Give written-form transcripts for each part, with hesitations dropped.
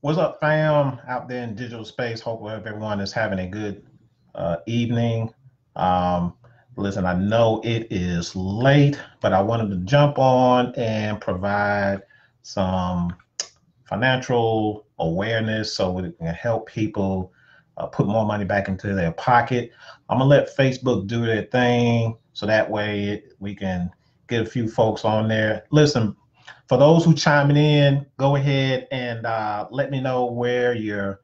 What's up, fam, out there in digital space? Hopefully, everyone is having a good evening. Um, Listen, I know it is late, but I wanted to jump on and provide some financial awareness so we can help people put more money back into their pocket. I'm gonna let Facebook do their thing so that way we can get a few folks on there. Listen, for those who chiming in, go ahead and let me know where you're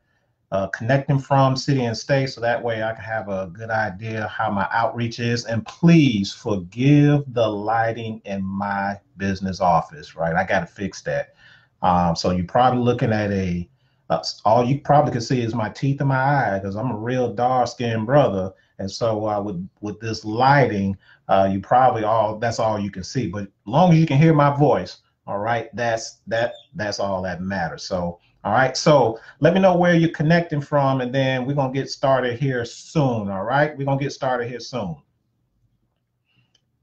connecting from, city and state, so that way I can have a good idea how my outreach is. And please forgive the lighting in my business office, right? I got to fix that. So you're probably looking at all you probably can see is my teeth in my eye because I'm a real dark skinned brother. And so with this lighting, you probably that's all you can see. But as long as you can hear my voice, all right, that's all that matters. So all right, so let me know where you're connecting from, and then we're gonna get started here soon. All right, we're gonna get started here soon.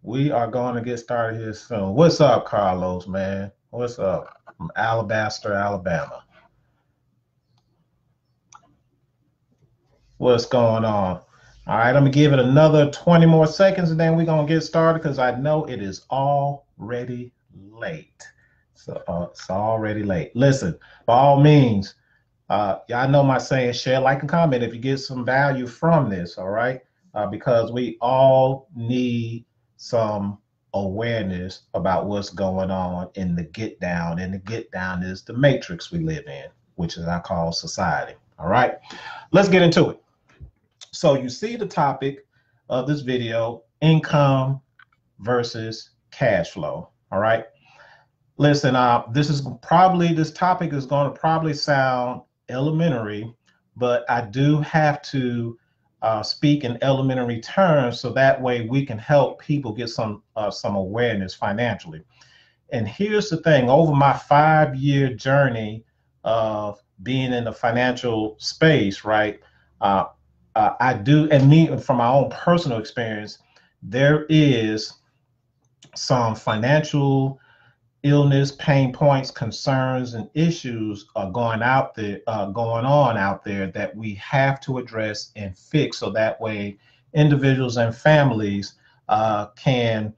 We are going to get started here soon. What's up, Carlos, man? What's up from Alabaster, Alabama? What's going on? All right, I'm gonna give it another 20 more seconds and then we're gonna get started because I know it is already late. So it's already late. Listen, by all means, y'all know my saying, share, like, and comment if you get some value from this, all right? Because we all need some awareness about what's going on in the get down. And the get down is the matrix we live in, which is I call society. All right, let's get into it. So you see the topic of this video, income versus cash flow. All right. Listen, this topic is going to probably sound elementary, but I do have to speak in elementary terms so that way we can help people get some awareness financially. And here's the thing: over my 5 year journey of being in the financial space, right? Uh, I do, and me from my own personal experience, there is some financial illness, pain points, concerns, and issues are going on out there that we have to address and fix, so that way individuals and families can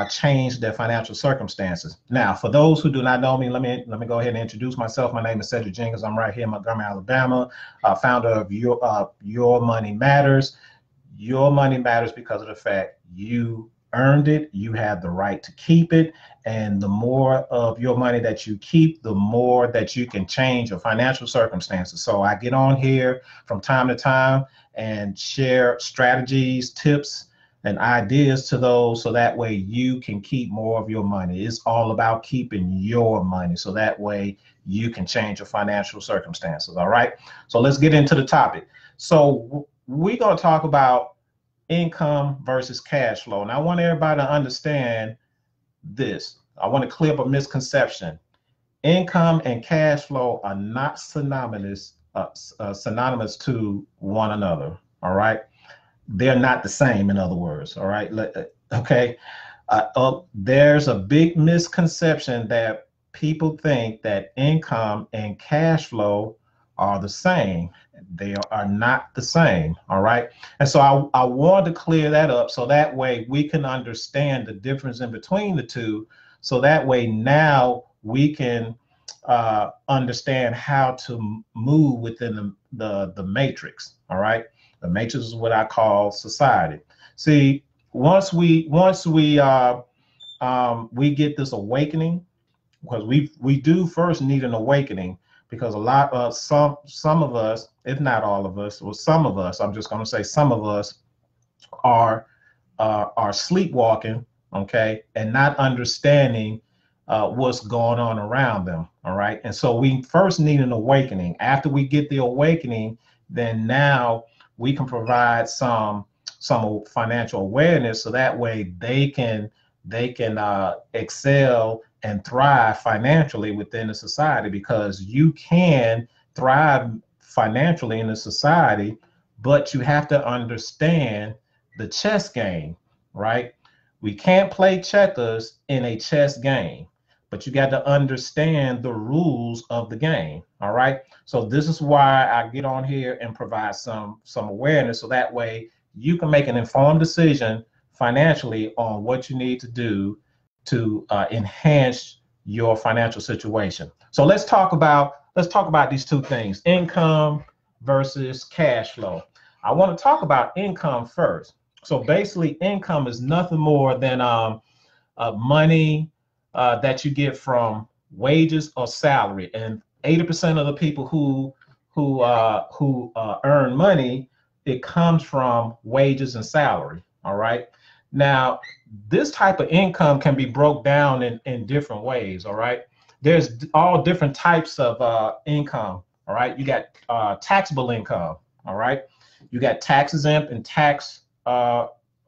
change their financial circumstances. Now, for those who do not know me, let me go ahead and introduce myself. My name is Cedric Jenkins. I'm right here in Montgomery, Alabama, founder of Your Money Matters. Your money matters because of the fact you earned it, you have the right to keep it, and the more of your money that you keep, the more that you can change your financial circumstances. So I get on here from time to time and share strategies, tips, and ideas to those so that way you can keep more of your money. It's all about keeping your money so that way you can change your financial circumstances. All right, so let's get into the topic. So we're going to talk about income versus cash flow. And I want everybody to understand this. I want to clear up a misconception. Income and cash flow are not synonymous to one another. All right, they're not the same. In other words, all right. Okay. There's a big misconception that people think that income and cash flow are the same. They are not the same. All right. And so I want to clear that up so that way we can understand the difference in between the two. So that way now we can understand how to move within the matrix. All right. The matrix is what I call society. See, once we get this awakening, because we do first need an awakening, because a lot of some of us, if not all of us, or some of us, I'm just going to say some of us are sleepwalking, okay, and not understanding what's going on around them. All right, and so we first need an awakening. After we get the awakening, then now we can provide some financial awareness so that way they can excel and thrive financially within the society, because you can thrive financially in the society, but you have to understand the chess game, right? We can't play checkers in a chess game, but you got to understand the rules of the game. All right. So this is why I get on here and provide some awareness, so that way you can make an informed decision financially on what you need to do to enhance your financial situation. So let's talk about these two things: income versus cash flow. I want to talk about income first. So basically, income is nothing more than money that you get from wages or salary. And 80% of the people who earn money, it comes from wages and salary. All right. Now, this type of income can be broke down in different ways. All right. There's all different types of income. All right. You got taxable income. All right. You got tax exempt and tax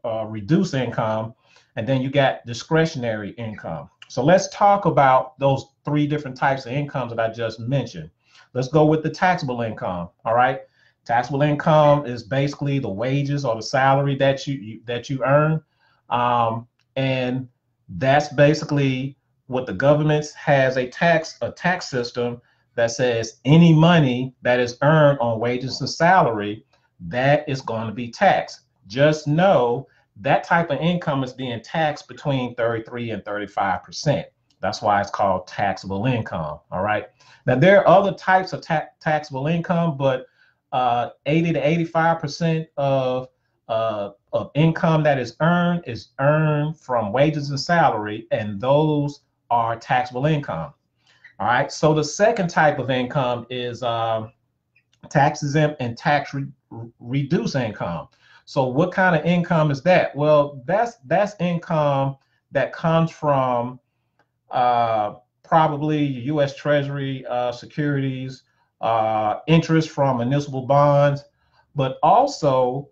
reduced income, and then you got discretionary income. So let's talk about those three different types of incomes that I just mentioned. Let's go with the taxable income. All right. Taxable income is basically the wages or the salary that you earn, and that's basically what the government has a tax system that says any money that is earned on wages and salary, that is going to be taxed. Just know that type of income is being taxed between 33 and 35%. That's why it's called taxable income. All right. Now, there are other types of taxable income, but 80 to 85% of income that is earned from wages and salary, and those are taxable income. All right. So the second type of income is tax exempt and tax reduced income. So what kind of income is that? Well, that's income that comes from probably U.S. Treasury securities, interest from municipal bonds, but also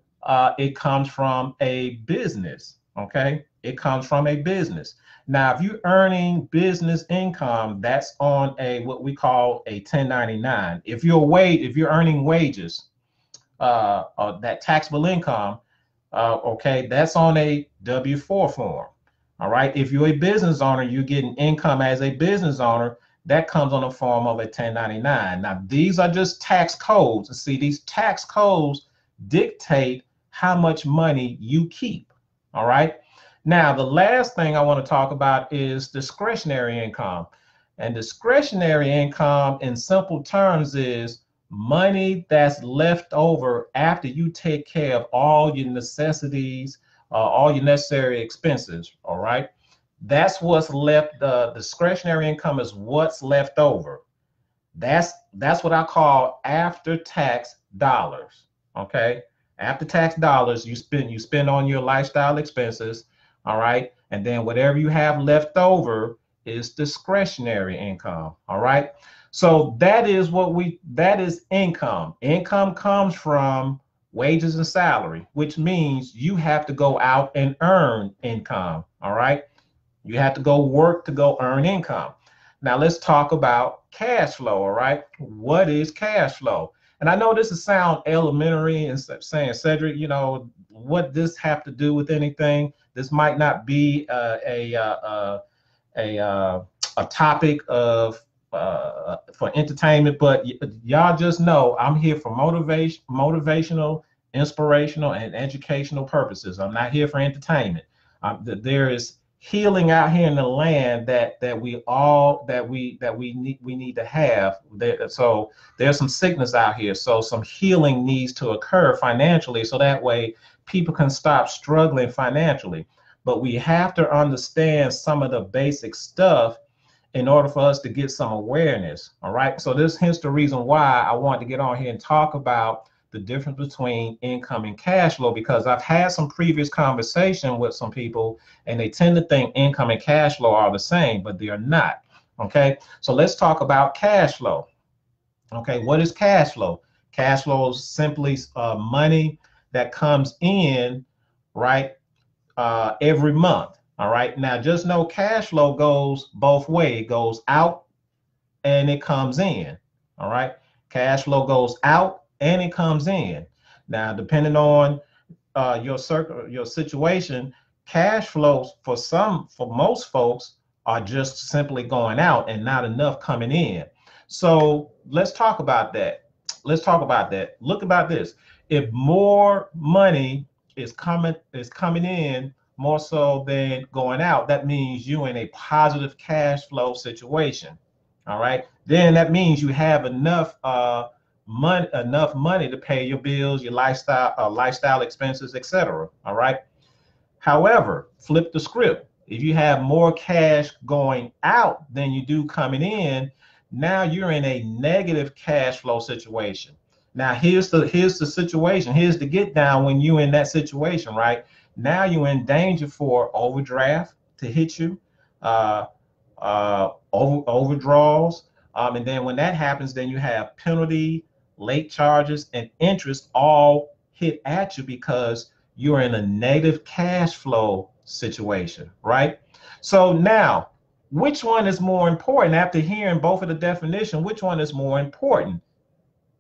it comes from a business. Okay, it comes from a business. Now, if you're earning business income, that's on a what we call a 1099. If you're earning wages, that taxable income, okay, that's on a W-4 form. All right. If you're a business owner, you're getting income as a business owner, that comes on the form of a 1099. Now, these are just tax codes. And see, these tax codes dictate how much money you keep. All right. Now, the last thing I want to talk about is discretionary income. And discretionary income, in simple terms, is money that's left over after you take care of all your necessities, all your necessary expenses. All right. That's what's left. The discretionary income is what's left over. That's what I call after tax dollars. Okay. After tax dollars, you spend on your lifestyle expenses. All right. And then whatever you have left over is discretionary income. All right. So that is income. Income comes from wages and salary, which means you have to go out and earn income. All right. You have to go work to go earn income. Now let's talk about cash flow. All right. What is cash flow? And I know this is sound elementary and saying, Cedric, what this have to do with anything? This might not be a topic of for entertainment, but y'all just know I'm here for motivational, inspirational, and educational purposes. I'm not here for entertainment. There is healing out here in the land that we need to have. So there's some sickness out here. So some healing needs to occur financially, so that way people can stop struggling financially. But we have to understand some of the basic stuff in order for us to get some awareness. All right. So this hence the reason why I wanted to get on here and talk about the difference between income and cash flow, because I've had some previous conversation with some people and they tend to think income and cash flow are the same, but they are not. Okay. So let's talk about cash flow. Okay. What is cash flow? Cash flow is simply money that comes in, right, every month. All right. Now, just know cash flow goes both ways. It goes out and it comes in. All right. Cash flow goes out and it comes in. Now, depending on your situation, cash flows for most folks are just simply going out and not enough coming in. So let's talk about that. Let's talk about that. Look about this. If more money is coming in more so than going out, that means you're in a positive cash flow situation. All right. Then that means you have enough money to pay your bills, your lifestyle expenses, etc. All right. However, flip the script. If you have more cash going out than you do coming in, now you're in a negative cash flow situation. Now here's the situation. Here's the get down when you're in that situation, right? Now you're in danger for overdraft to hit you, uh, overdraws, and then when that happens, then you have penalty, late charges, and interest all hit at you because you're in a negative cash flow situation, right? So now, which one is more important? After hearing both of the definition, which one is more important,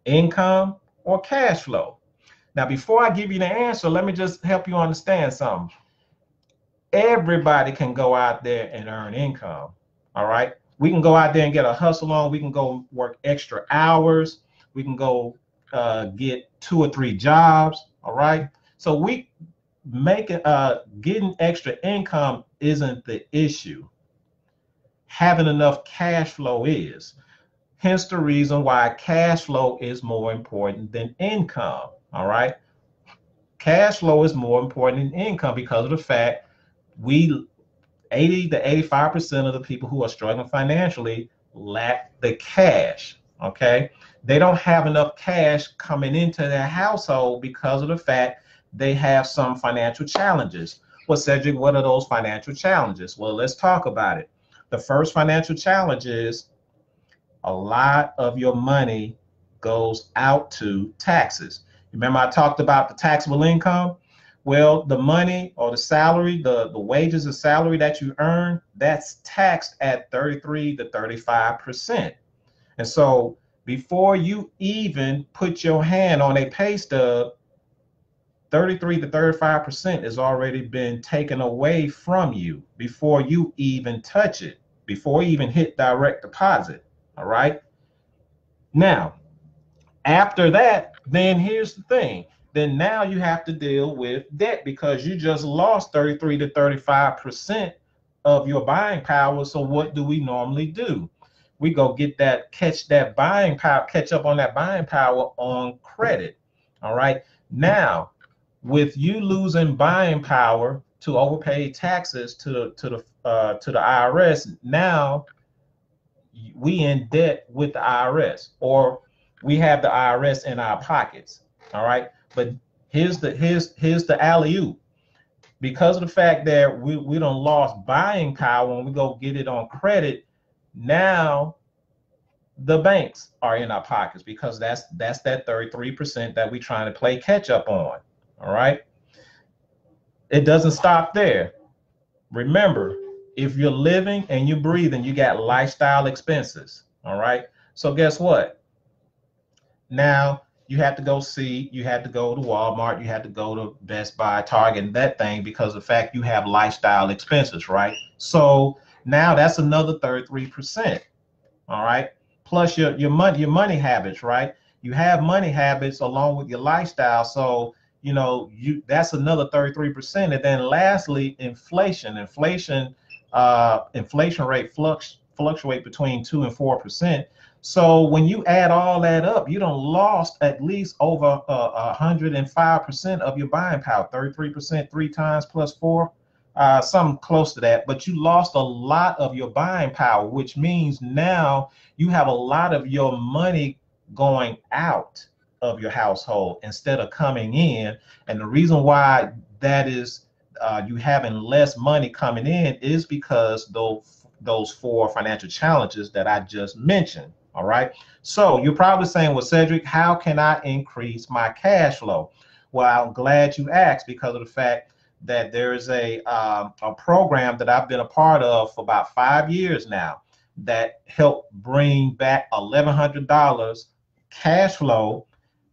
income or cash flow? Now, before I give you the answer, let me just help you understand something. Everybody can go out there and earn income. All right. We can go out there and get a hustle on. We can go work extra hours. We can go get 2 or 3 jobs. All right. So we making getting extra income isn't the issue. Having enough cash flow is. Hence the reason why cash flow is more important than income. All right. Cash flow is more important than income because of the fact we 80 to 85% of the people who are struggling financially lack the cash. Okay. They don't have enough cash coming into their household because of the fact they have some financial challenges. Well, Cedric, what are those financial challenges? Well, let's talk about it. The first financial challenge is a lot of your money goes out to taxes. Remember, I talked about the taxable income? Well, the money or the salary, the wages or salary that you earn, that's taxed at 33 to 35%. And so before you even put your hand on a pay stub, 33 to 35% has already been taken away from you before you even touch it, before you even hit direct deposit. All right. Now, after that, then here's the thing. Then now you have to deal with debt because you just lost 33 to 35% of your buying power. So what do we normally do? We go get that, catch that buying power, catch up on that buying power on credit. All right. Now, with you losing buying power to overpaid taxes to the IRS, now we in debt with the IRS, or we have the IRS in our pockets. All right. But here's the alley-oop. Because of the fact that we don't lost buying power when we go get it on credit, now the banks are in our pockets because that's that 33% that we trying to play catch up on. All right. It doesn't stop there. Remember, if you're living and you're breathing, you got lifestyle expenses. All right. So guess what? Now you have to go to Walmart, you have to go to Best Buy, Target, and that thing because of the fact you have lifestyle expenses, right? So now that's another 33%. All right. Plus your money habits, right? You have money habits along with your lifestyle. So that's another 33%. And then lastly, inflation. Inflation rate fluctuate between 2 and 4%. So when you add all that up, you don't lost at least over 105% of your buying power. 33%, 3 times plus 4, something close to that. But you lost a lot of your buying power, which means now you have a lot of your money going out of your household instead of coming in. And the reason why that is you having less money coming in is because those 4 financial challenges that I just mentioned. All right. So you're probably saying, well, Cedric, how can I increase my cash flow? Well, I'm glad you asked because of the fact that there is a program that I've been a part of for about 5 years now that helped bring back $1,100 cash flow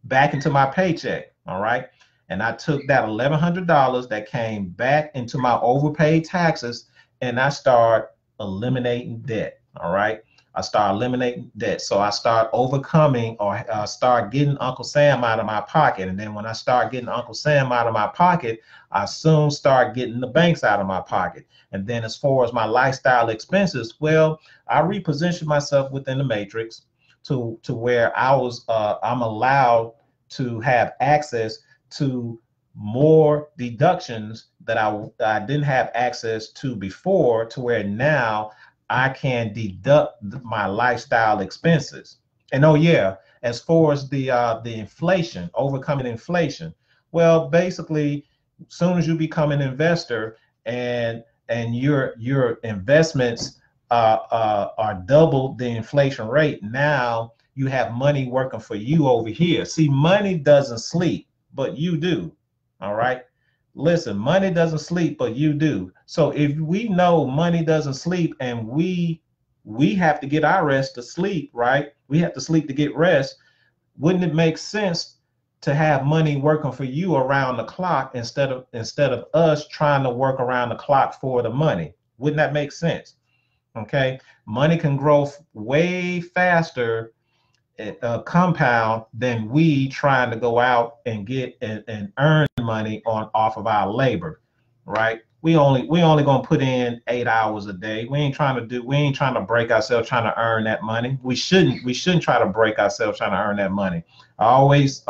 back into my paycheck. All right. And I took that $1,100 that came back into my overpaid taxes and I started eliminating debt. All right. I start eliminating debt. So I start overcoming or start getting Uncle Sam out of my pocket. And then when I start getting Uncle Sam out of my pocket, I soon start getting the banks out of my pocket. And then as far as my lifestyle expenses, well, I repositioned myself within the matrix to where I'm allowed to have access to more deductions that I didn't have access to before, to where now I can deduct my lifestyle expenses. And oh yeah, as far as the inflation, overcoming inflation, well, basically, as soon as you become an investor and your investments are double the inflation rate, now you have money working for you over here. See, money doesn't sleep, but you do. All right. Listen, money doesn't sleep, but you do. So if we know money doesn't sleep and we have to get our rest to sleep, right? We have to sleep to get rest. Wouldn't it make sense to have money working for you around the clock instead of us trying to work around the clock for the money? Wouldn't that make sense? Okay. Money can grow way faster compound than we trying to go out and get and earn money on off of our labor, right? We only gonna put in 8 hours a day. We ain't trying to break ourselves trying to earn that money. We shouldn't try to break ourselves trying to earn that money. I always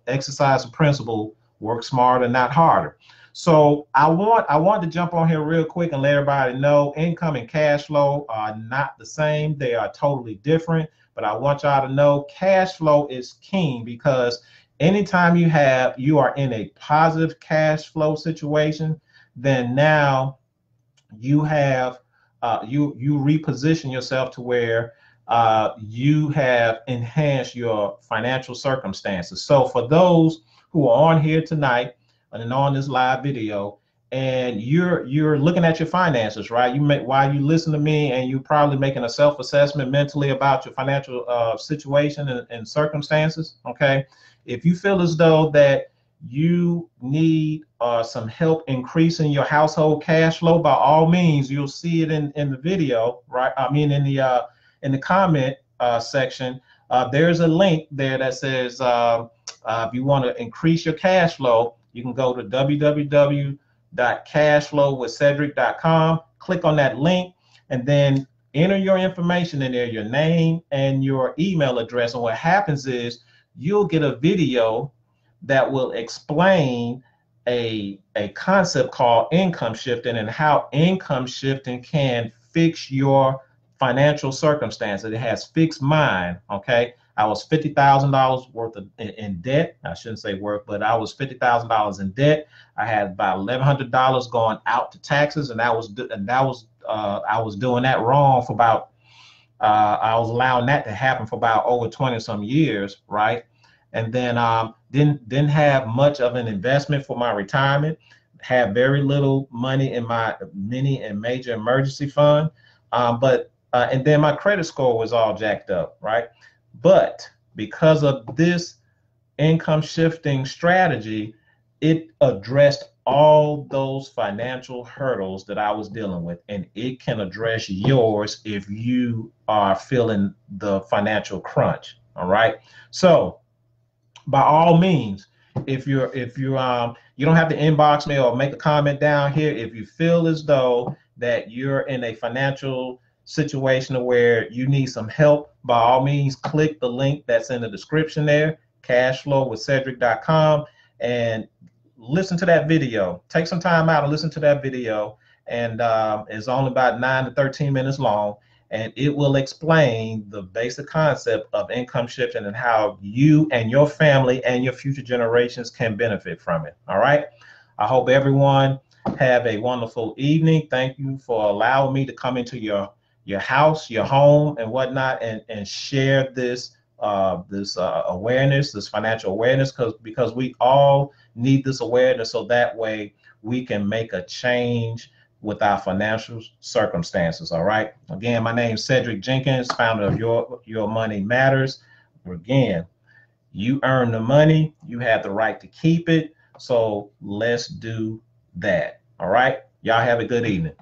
exercise the principle: work smarter, not harder. So I want to jump on here real quick and let everybody know income and cash flow are not the same. They are totally different. But I want y'all to know cash flow is king, because anytime you are in a positive cash flow situation, then now you have you reposition yourself to where you have enhanced your financial circumstances. So for those who are on here tonight and on this live video, and you're looking at your finances, right? While you listen to me, and you're probably making a self-assessment mentally about your financial situation and circumstances. Okay, if you feel as though that you need some help increasing your household cash flow, by all means, you'll see it in the video, right? I mean, in the comment section, there's a link there that says if you want to increase your cash flow, you can go to www.cashflowwithcedric.com, click on that link, and then enter your information in there, your name and your email address. And what happens is you'll get a video that will explain a concept called income shifting, and how income shifting can fix your financial circumstances. It has fixed mine. Okay, I was $50,000 worth of in debt. I shouldn't say worth, but I was $50,000 in debt. I had about $1,100 going out to taxes, and I was doing that wrong for about I was allowing that to happen for about over 20 some years, right? And then didn't have much of an investment for my retirement. Had very little money in my mini and major emergency fund, and then my credit score was all jacked up, right? But because of this income shifting strategy, it addressed all those financial hurdles that I was dealing with, and it can address yours if you are feeling the financial crunch. All right. So by all means, if you don't have to inbox me or make a comment down here. If you feel as though that you're in a financial situation where you need some help, by all means, click the link that's in the description there, cashflowwithcedric.com, and listen to that video. Take some time out and listen to that video. And it's only about 9 to 13 minutes long, and it will explain the basic concept of income shifting and how you and your family and your future generations can benefit from it. All right. I hope everyone have a wonderful evening. Thank you for allowing me to come into your house, your home, and whatnot, and share this awareness, this financial awareness, because we all need this awareness, so that way we can make a change with our financial circumstances. All right. Again, my name is Cedric Jenkins, founder of Your Money Matters. Again, you earn the money, you have the right to keep it. So let's do that. All right. Y'all have a good evening.